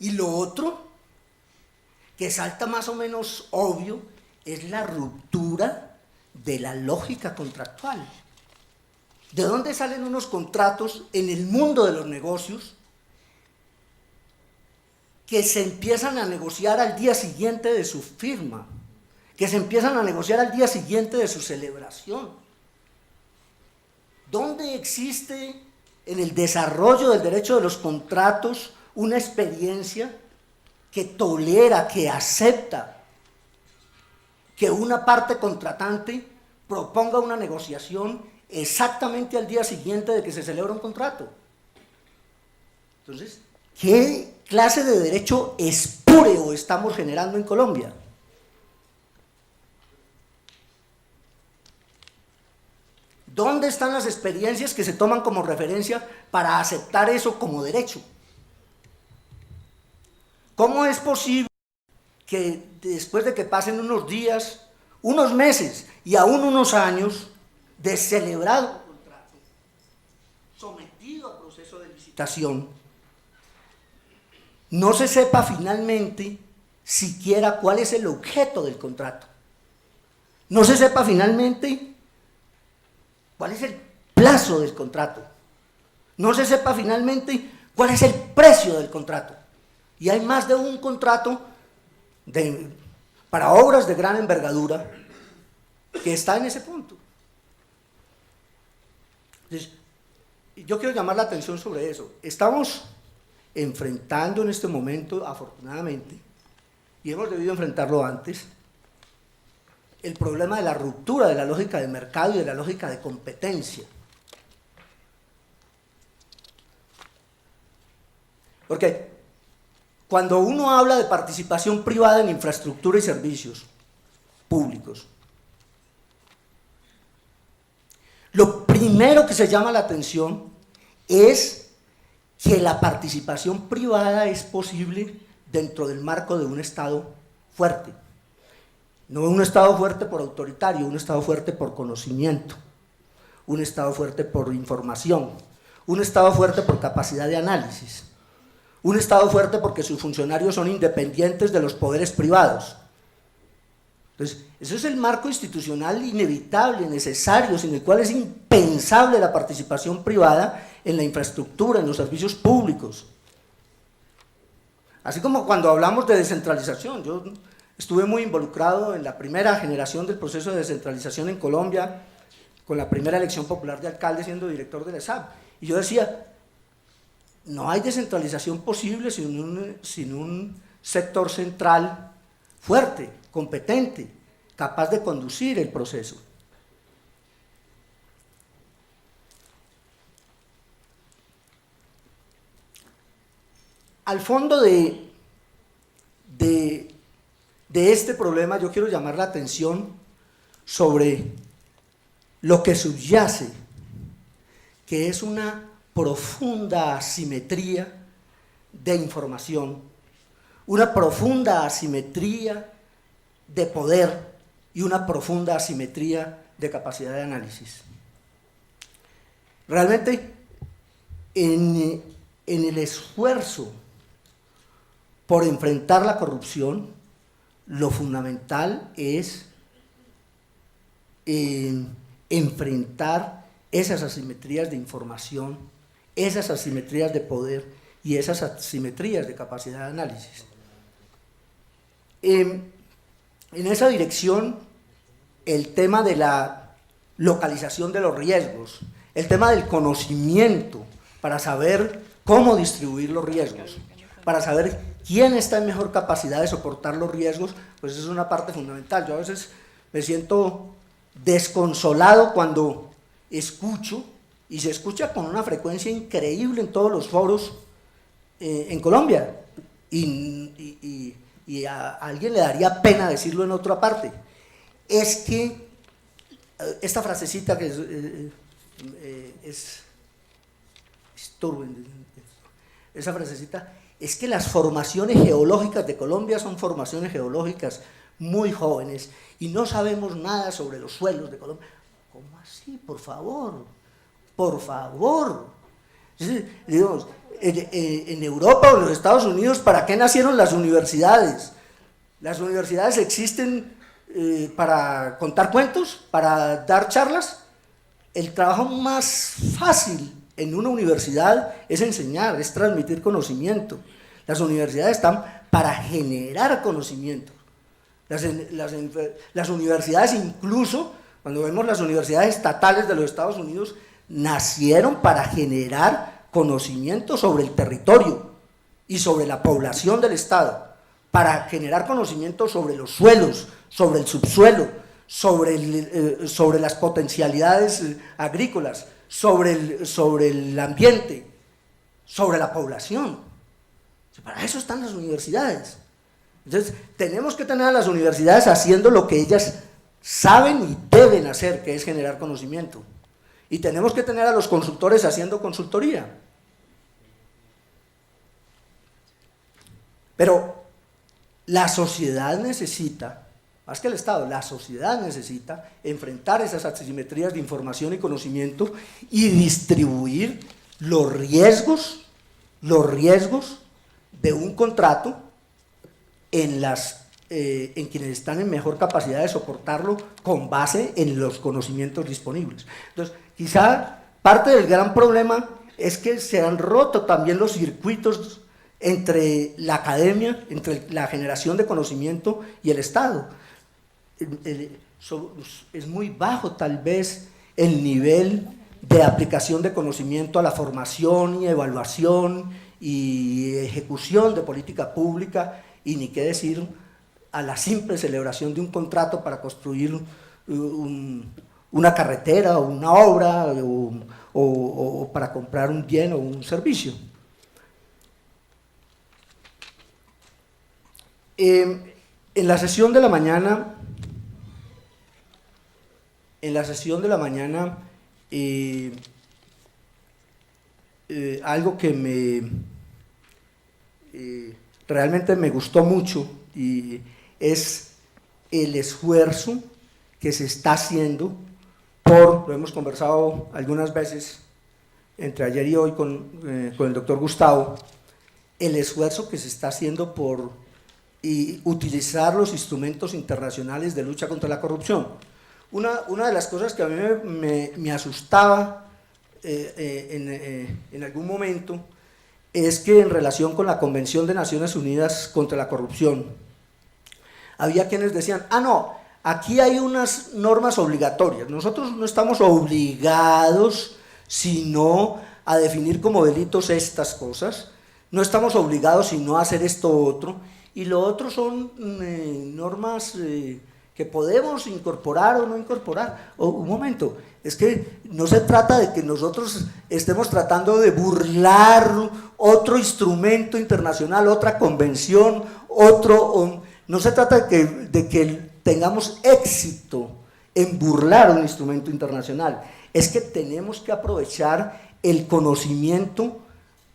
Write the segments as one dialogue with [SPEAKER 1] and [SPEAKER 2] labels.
[SPEAKER 1] Y lo otro, que salta más o menos obvio, es la ruptura de la lógica contractual. ¿De dónde salen unos contratos en el mundo de los negocios que se empiezan a negociar al día siguiente de su firma, que se empiezan a negociar al día siguiente de su celebración? ¿Dónde existe en el desarrollo del derecho de los contratos una experiencia que tolera, que acepta que una parte contratante proponga una negociación exactamente al día siguiente de que se celebra un contrato? Entonces, ¿qué clase de derecho espúreo estamos generando en Colombia? ¿Dónde están las experiencias que se toman como referencia para aceptar eso como derecho? ¿Cómo es posible que después de que pasen unos días, unos meses y aún unos años de celebrado un contrato, sometido a proceso de licitación, no se sepa finalmente siquiera cuál es el objeto del contrato? No se sepa finalmente cuál es el plazo del contrato. No se sepa finalmente cuál es el precio del contrato. Y hay más de un contrato para obras de gran envergadura que está en ese punto. Entonces, yo quiero llamar la atención sobre eso. Estamos enfrentando en este momento, afortunadamente, y hemos debido enfrentarlo antes, el problema de la ruptura de la lógica de mercado y de la lógica de competencia. Porque cuando uno habla de participación privada en infraestructura y servicios públicos, lo primero que se llama la atención es que la participación privada es posible dentro del marco de un Estado fuerte. No un Estado fuerte por autoritario, un Estado fuerte por conocimiento, un Estado fuerte por información, un Estado fuerte por capacidad de análisis, un Estado fuerte porque sus funcionarios son independientes de los poderes privados. Entonces, eso es el marco institucional inevitable, necesario, sin el cual es impensable la participación privada en la infraestructura, en los servicios públicos. Así como cuando hablamos de descentralización, yo estuve muy involucrado en la primera generación del proceso de descentralización en Colombia, con la primera elección popular de alcalde siendo director del ESAP, y yo decía, no hay descentralización posible sin un sector central fuerte, competente, capaz de conducir el proceso. Al fondo de este problema yo quiero llamar la atención sobre lo que subyace, que es una profunda asimetría de información, una profunda asimetría de poder y una profunda asimetría de capacidad de análisis. Realmente, en el esfuerzo por enfrentar la corrupción, lo fundamental es enfrentar esas asimetrías de información, esas asimetrías de poder y esas asimetrías de capacidad de análisis. En esa dirección, el tema de la localización de los riesgos, el tema del conocimiento para saber cómo distribuir los riesgos, para saber quién está en mejor capacidad de soportar los riesgos, pues es una parte fundamental. Yo a veces me siento desconsolado cuando escucho, y se escucha con una frecuencia increíble en todos los foros en Colombia, y a alguien le daría pena decirlo en otra parte, es que esta frasecita que esa frasecita es que las formaciones geológicas de Colombia son formaciones geológicas muy jóvenes y no sabemos nada sobre los suelos de Colombia. ¿Cómo así? Por favor, por favor. Digamos, en Europa o en los Estados Unidos, ¿para qué nacieron las universidades? Las universidades existen para contar cuentos, para dar charlas. El trabajo más fácil en una universidad es enseñar, es transmitir conocimiento. Las universidades están para generar conocimiento. Las universidades, incluso cuando vemos las universidades estatales de los Estados Unidos, nacieron para generar conocimiento sobre el territorio y sobre la población del Estado, para generar conocimiento sobre los suelos, sobre el subsuelo, sobre las potencialidades agrícolas, sobre el ambiente, sobre la población. Para eso están las universidades. Entonces, tenemos que tener a las universidades haciendo lo que ellas saben y deben hacer, que es generar conocimiento. Y tenemos que tener a los consultores haciendo consultoría. Pero la sociedad necesita, más que el Estado, la sociedad necesita enfrentar esas asimetrías de información y conocimiento y distribuir los riesgos de un contrato en quienes están en mejor capacidad de soportarlo con base en los conocimientos disponibles. Entonces, quizá parte del gran problema es que se han roto también los circuitos entre la academia, entre la generación de conocimiento y el Estado. Es muy bajo tal vez el nivel de aplicación de conocimiento a la formación y evaluación y ejecución de política pública, y ni qué decir a la simple celebración de un contrato para construir una carretera o una obra o para comprar un bien o un servicio. En la sesión de la mañana, algo que realmente me gustó mucho y es el esfuerzo que se está haciendo lo hemos conversado algunas veces entre ayer y hoy con el doctor Gustavo, el esfuerzo que se está haciendo por utilizar los instrumentos internacionales de lucha contra la corrupción. Una de las cosas que a mí me asustaba en algún momento es que en relación con la Convención de Naciones Unidas contra la Corrupción, había quienes decían, no, aquí hay unas normas obligatorias, nosotros no estamos obligados sino a definir como delitos estas cosas, no estamos obligados sino a hacer esto otro, y lo otro son normas que podemos incorporar o no incorporar. Un momento, es que no se trata de que nosotros estemos tratando de burlar otro instrumento internacional, otra convención, no se trata de que tengamos éxito en burlar un instrumento internacional, es que tenemos que aprovechar el conocimiento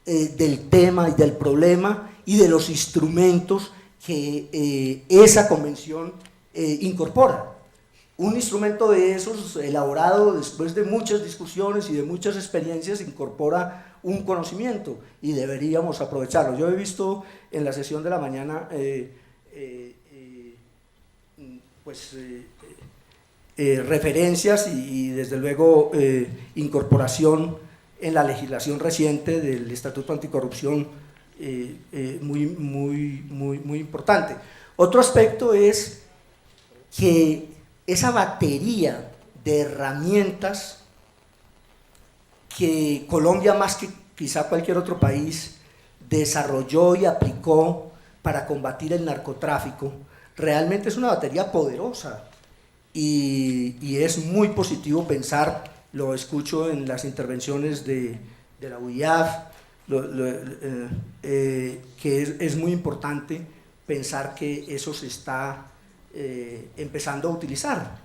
[SPEAKER 1] del tema y del problema y de los instrumentos que esa convención incorpora. Un instrumento de esos, elaborado después de muchas discusiones y de muchas experiencias, incorpora un conocimiento y deberíamos aprovecharlo. Yo he visto en la sesión de la mañana referencias y desde luego incorporación en la legislación reciente del Estatuto Anticorrupción muy importante. Otro aspecto es que esa batería de herramientas que Colombia, más que quizá cualquier otro país, desarrolló y aplicó para combatir el narcotráfico, realmente es una batería poderosa y es muy positivo pensar, lo escucho en las intervenciones de la UIAF, que es muy importante pensar que eso se está empezando a utilizar,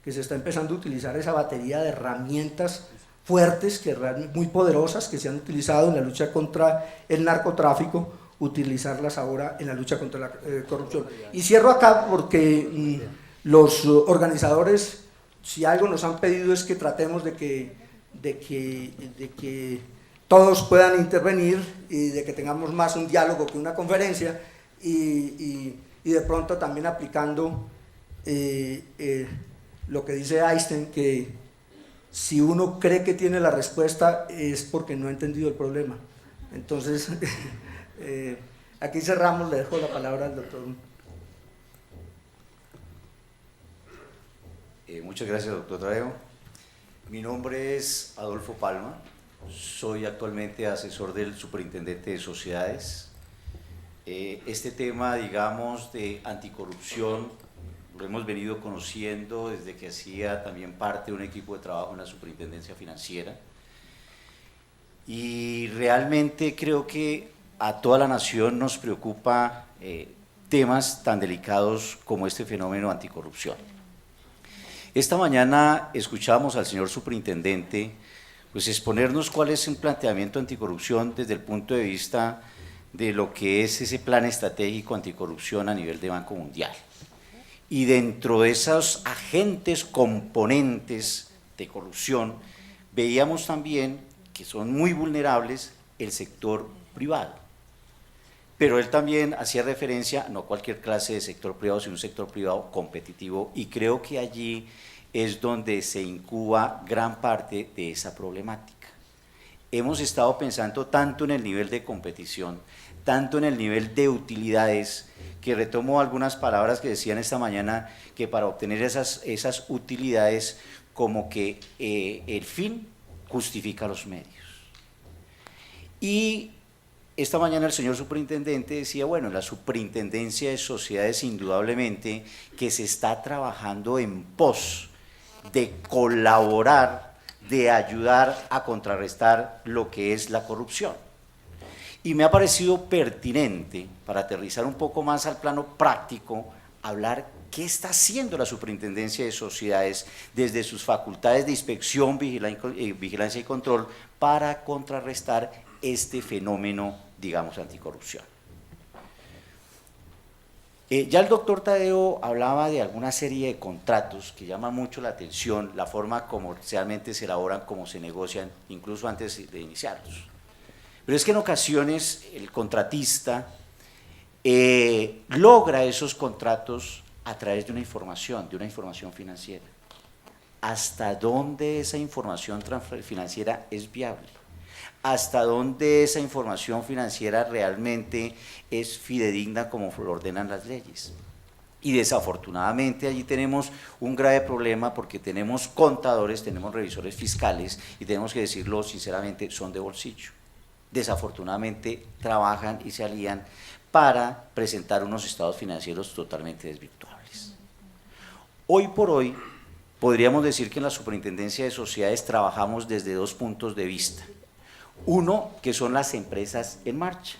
[SPEAKER 1] que se está empezando a utilizar esa batería de herramientas fuertes, muy poderosas, que se han utilizado en la lucha contra el narcotráfico, utilizarlas ahora en la lucha contra la corrupción. Y cierro acá porque los organizadores, si algo nos han pedido es que tratemos de que todos puedan intervenir y de que tengamos más un diálogo que una conferencia y de pronto también aplicando lo que dice Einstein, que si uno cree que tiene la respuesta es porque no ha entendido el problema. Entonces, aquí cerramos, le dejo la palabra al doctor.
[SPEAKER 2] Muchas gracias, doctor Tadeo. Mi nombre es Adolfo Palma, soy actualmente asesor del superintendente de sociedades. Este tema, digamos, de anticorrupción lo hemos venido conociendo desde que hacía también parte de un equipo de trabajo en la superintendencia financiera, y realmente creo que a toda la nación nos preocupa temas tan delicados como este fenómeno anticorrupción. Esta mañana escuchamos al señor superintendente pues exponernos cuál es un planteamiento anticorrupción desde el punto de vista de lo que es ese plan estratégico anticorrupción a nivel de Banco Mundial. Y dentro de esos agentes componentes de corrupción, veíamos también que son muy vulnerables el sector privado. Pero él también hacía referencia, no cualquier clase de sector privado, sino un sector privado competitivo, y creo que allí es donde se incuba gran parte de esa problemática. Hemos estado pensando tanto en el nivel de competición, tanto en el nivel de utilidades, que retomo algunas palabras que decían esta mañana, que para obtener esas utilidades, como que el fin justifica los medios. Y esta mañana el señor superintendente decía, bueno, la superintendencia de sociedades indudablemente que se está trabajando en pos de colaborar, de ayudar a contrarrestar lo que es la corrupción. Y me ha parecido pertinente, para aterrizar un poco más al plano práctico, hablar qué está haciendo la superintendencia de sociedades desde sus facultades de inspección, vigilancia y control para contrarrestar este fenómeno, digamos, anticorrupción. Ya el doctor Tadeo hablaba de alguna serie de contratos que llaman mucho la atención, la forma como realmente se elaboran, cómo se negocian, incluso antes de iniciarlos. Pero es que en ocasiones el contratista logra esos contratos a través de una información financiera. ¿Hasta dónde esa información financiera es viable? ¿Hasta dónde esa información financiera realmente es fidedigna como lo ordenan las leyes? Y desafortunadamente allí tenemos un grave problema, porque tenemos contadores, tenemos revisores fiscales, y tenemos que decirlo sinceramente, son de bolsillo. Desafortunadamente trabajan y se alían para presentar unos estados financieros totalmente desvirtuables. Hoy por hoy podríamos decir que en la Superintendencia de Sociedades trabajamos desde dos puntos de vista. Uno, que son las empresas en marcha.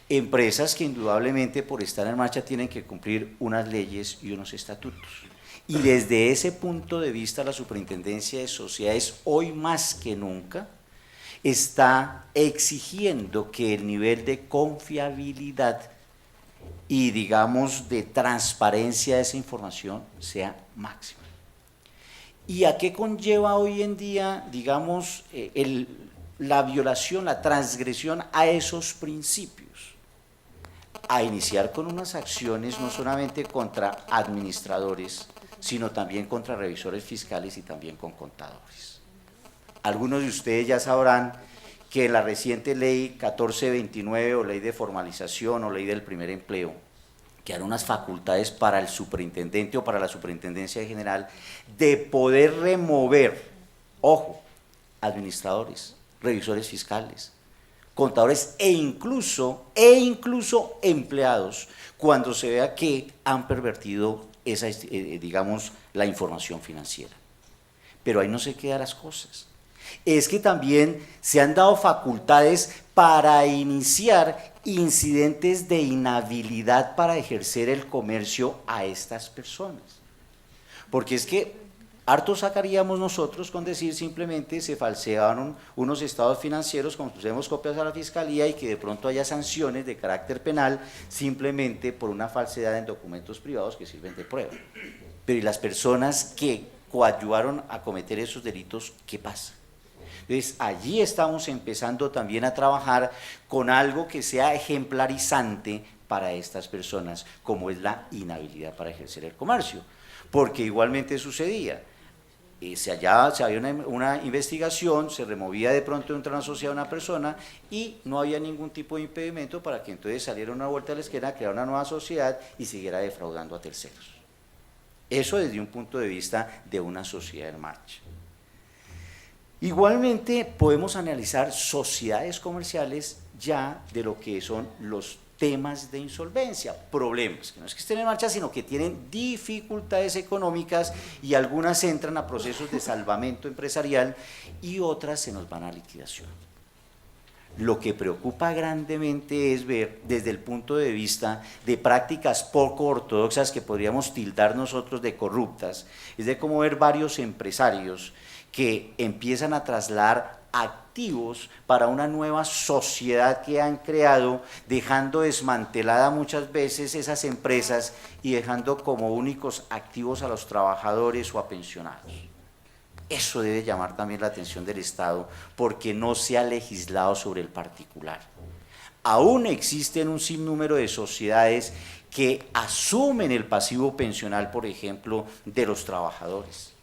[SPEAKER 2] Empresas que indudablemente por estar en marcha tienen que cumplir unas leyes y unos estatutos. Y desde ese punto de vista la Superintendencia de Sociedades hoy más que nunca está exigiendo que el nivel de confiabilidad y, digamos, de transparencia de esa información sea máxima. ¿Y a qué conlleva hoy en día, digamos, la violación, la transgresión a esos principios? A iniciar con unas acciones no solamente contra administradores, sino también contra revisores fiscales y también con contadores. Algunos de ustedes ya sabrán que la reciente ley 1429 o ley de formalización o ley del primer empleo, que dan unas facultades para el superintendente o para la superintendencia general de poder remover, ojo, administradores, revisores fiscales, contadores e incluso empleados, cuando se vea que han pervertido esa, digamos, la información financiera. Pero ahí no se quedan las cosas. Es que también se han dado facultades para iniciar incidentes de inhabilidad para ejercer el comercio a estas personas. Porque es que harto sacaríamos nosotros con decir simplemente se falsearon unos estados financieros, construimos copias a la fiscalía y que de pronto haya sanciones de carácter penal simplemente por una falsedad en documentos privados que sirven de prueba. Pero ¿y las personas que coadyuvaron a cometer esos delitos, qué pasa? Entonces, allí estamos empezando también a trabajar con algo que sea ejemplarizante para estas personas, como es la inhabilidad para ejercer el comercio. Porque igualmente sucedía, se había una investigación, se removía de pronto entre una sociedad una persona y no había ningún tipo de impedimento para que entonces saliera una vuelta a la esquina, creara una nueva sociedad y siguiera defraudando a terceros. Eso desde un punto de vista de una sociedad en marcha. Igualmente podemos analizar sociedades comerciales ya de lo que son los temas de insolvencia, problemas, que no es que estén en marcha, sino que tienen dificultades económicas y algunas entran a procesos de salvamento empresarial y otras se nos van a liquidación. Lo que preocupa grandemente es ver desde el punto de vista de prácticas poco ortodoxas que podríamos tildar nosotros de corruptas, es de cómo ver varios empresarios que empiezan a trasladar activos para una nueva sociedad que han creado, dejando desmantelada muchas veces esas empresas y dejando como únicos activos a los trabajadores o a pensionados. Eso debe llamar también la atención del Estado porque no se ha legislado sobre el particular. Aún existen un sinnúmero de sociedades que asumen el pasivo pensional, por ejemplo, de los trabajadores.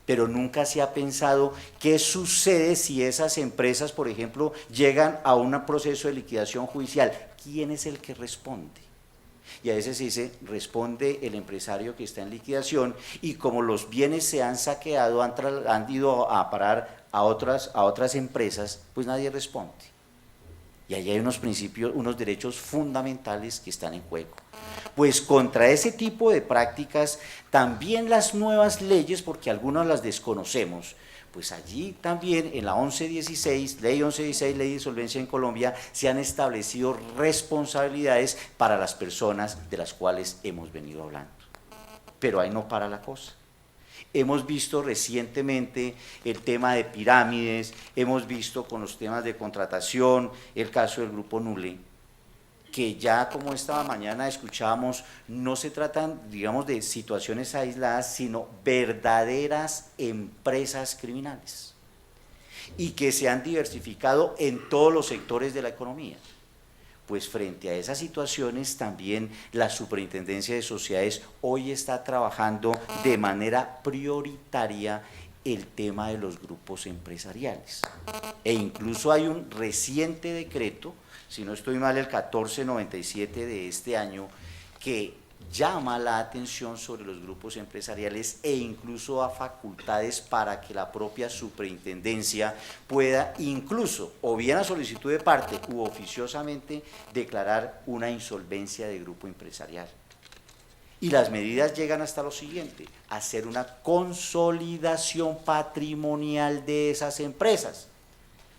[SPEAKER 2] Pero nunca se ha pensado qué sucede si esas empresas, por ejemplo, llegan a un proceso de liquidación judicial. ¿Quién es el que responde? Y a veces se dice, responde el empresario que está en liquidación y como los bienes se han saqueado, han ido a parar a otras empresas, pues nadie responde. Y ahí hay unos principios, unos derechos fundamentales que están en juego. Pues contra ese tipo de prácticas, también las nuevas leyes, porque algunas las desconocemos, pues allí también en la 1116, ley 1116, ley de insolvencia en Colombia, se han establecido responsabilidades para las personas de las cuales hemos venido hablando. Pero ahí no para la cosa. Hemos visto recientemente el tema de pirámides, hemos visto con los temas de contratación, el caso del Grupo Nule, que ya como esta mañana escuchábamos, no se tratan, digamos, de situaciones aisladas, sino verdaderas empresas criminales, y que se han diversificado en todos los sectores de la economía. Pues frente a esas situaciones también la Superintendencia de Sociedades hoy está trabajando de manera prioritaria el tema de los grupos empresariales. E incluso hay un reciente decreto, si no estoy mal el 1497 de este año, que llama la atención sobre los grupos empresariales e incluso da facultades para que la propia superintendencia pueda incluso, o bien a solicitud de parte u oficiosamente, declarar una insolvencia de grupo empresarial. Y las medidas llegan hasta lo siguiente: hacer una consolidación patrimonial de esas empresas.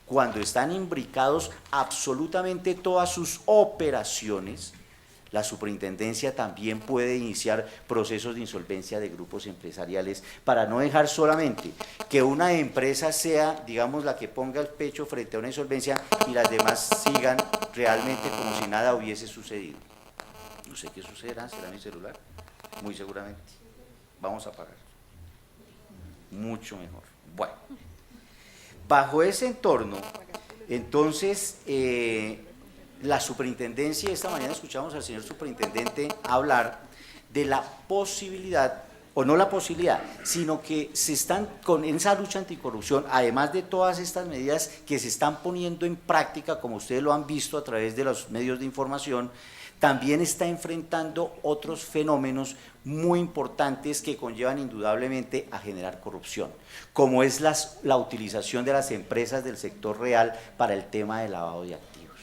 [SPEAKER 2] Cuando están imbricados absolutamente todas sus operaciones, la superintendencia también puede iniciar procesos de insolvencia de grupos empresariales para no dejar solamente que una empresa sea, digamos, la que ponga el pecho frente a una insolvencia y las demás sigan realmente como si nada hubiese sucedido. No sé qué sucederá, será mi celular, muy seguramente. Vamos a parar. Mucho mejor. Bueno, bajo ese entorno, entonces, la superintendencia, esta mañana escuchamos al señor superintendente hablar de la posibilidad, o no la posibilidad, sino que se están con esa lucha anticorrupción, además de todas estas medidas que se están poniendo en práctica, como ustedes lo han visto a través de los medios de información, también está enfrentando otros fenómenos muy importantes que conllevan indudablemente a generar corrupción, como es la utilización de las empresas del sector real para el tema de lavado de activos.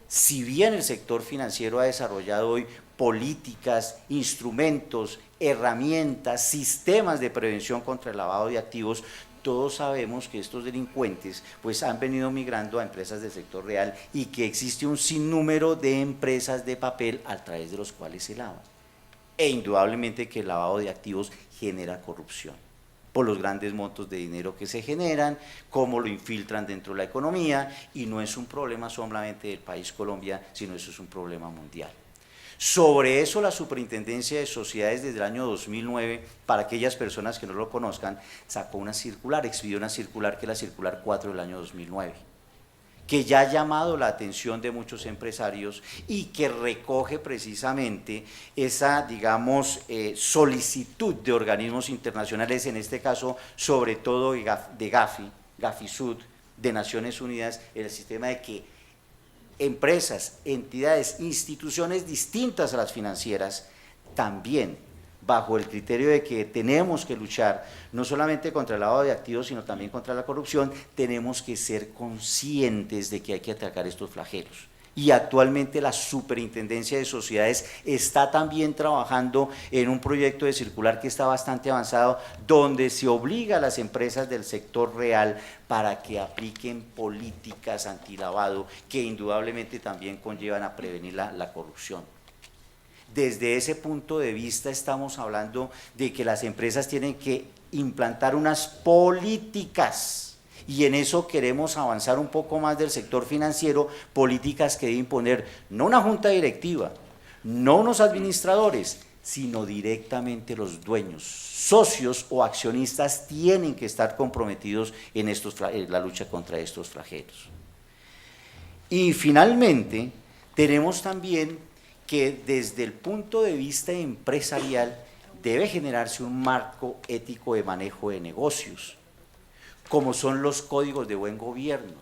[SPEAKER 2] Si bien el sector financiero ha desarrollado hoy políticas, instrumentos, herramientas, sistemas de prevención contra el lavado de activos, todos sabemos que estos delincuentes pues han venido migrando a empresas del sector real y que existe un sinnúmero de empresas de papel a través de los cuales se lavan. E indudablemente que el lavado de activos genera corrupción por los grandes montos de dinero que se generan, cómo lo infiltran dentro de la economía, y no es un problema solamente del país Colombia, sino eso es un problema mundial. Sobre eso la Superintendencia de Sociedades desde el año 2009, para aquellas personas que no lo conozcan, sacó una circular, expidió una circular que es la circular 4 del año 2009, que ya ha llamado la atención de muchos empresarios y que recoge precisamente esa, digamos, solicitud de organismos internacionales, en este caso sobre todo de Gafi, Gafisud, de Naciones Unidas, en el sistema de que empresas, entidades, instituciones distintas a las financieras, también bajo el criterio de que tenemos que luchar no solamente contra el lavado de activos, sino también contra la corrupción, tenemos que ser conscientes de que hay que atacar estos flagelos. Y actualmente la Superintendencia de Sociedades está también trabajando en un proyecto de circular que está bastante avanzado, donde se obliga a las empresas del sector real para que apliquen políticas antilavado que indudablemente también conllevan a prevenir la corrupción. Desde ese punto de vista estamos hablando de que las empresas tienen que implantar unas políticas, y en eso queremos avanzar un poco más del sector financiero, políticas que debe imponer no una junta directiva, no unos administradores, sino directamente los dueños, socios o accionistas tienen que estar comprometidos en la lucha contra estos flagelos. Y finalmente tenemos también que desde el punto de vista empresarial debe generarse un marco ético de manejo de negocios, como son los códigos de buen gobierno,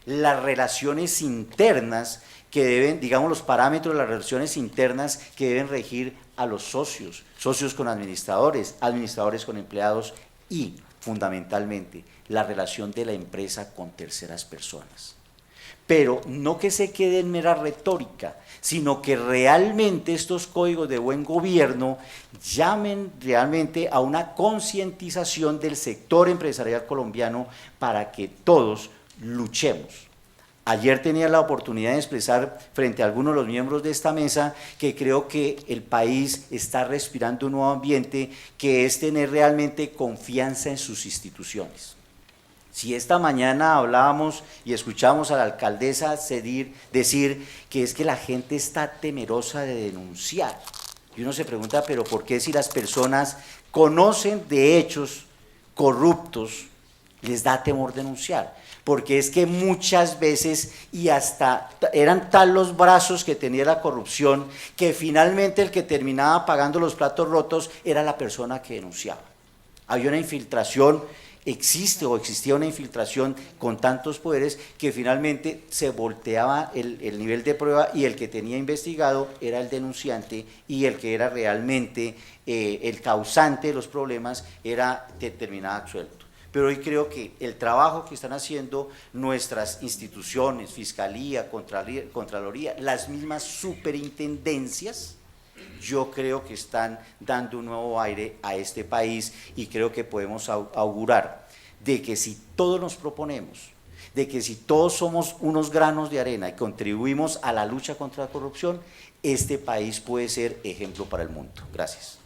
[SPEAKER 2] las relaciones internas que deben, digamos, los parámetros de las relaciones internas que deben regir a los socios, socios con administradores, administradores con empleados y, fundamentalmente, la relación de la empresa con terceras personas. Pero no que se quede en mera retórica, sino que realmente estos códigos de buen gobierno llamen realmente a una concientización del sector empresarial colombiano para que todos luchemos. Ayer tenía la oportunidad de expresar frente a algunos de los miembros de esta mesa que creo que el país está respirando un nuevo ambiente, que es tener realmente confianza en sus instituciones. Si esta mañana hablábamos y escuchamos a la alcaldesa decir que es que la gente está temerosa de denunciar, y uno se pregunta, pero ¿por qué si las personas conocen de hechos corruptos les da temor denunciar? Porque es que muchas veces, y hasta eran tal los brazos que tenía la corrupción, que finalmente el que terminaba pagando los platos rotos era la persona que denunciaba. Había una infiltración, existía una infiltración con tantos poderes que finalmente se volteaba el nivel de prueba, y el que tenía investigado era el denunciante, y el que era realmente el causante de los problemas terminaba absuelto. Pero hoy creo que el trabajo que están haciendo nuestras instituciones, Fiscalía, Contraloría, las mismas superintendencias, yo creo que están dando un nuevo aire a este país, y creo que podemos augurar de que si todos nos proponemos, de que si todos somos unos granos de arena y contribuimos a la lucha contra la corrupción, este país puede ser ejemplo para el mundo. Gracias.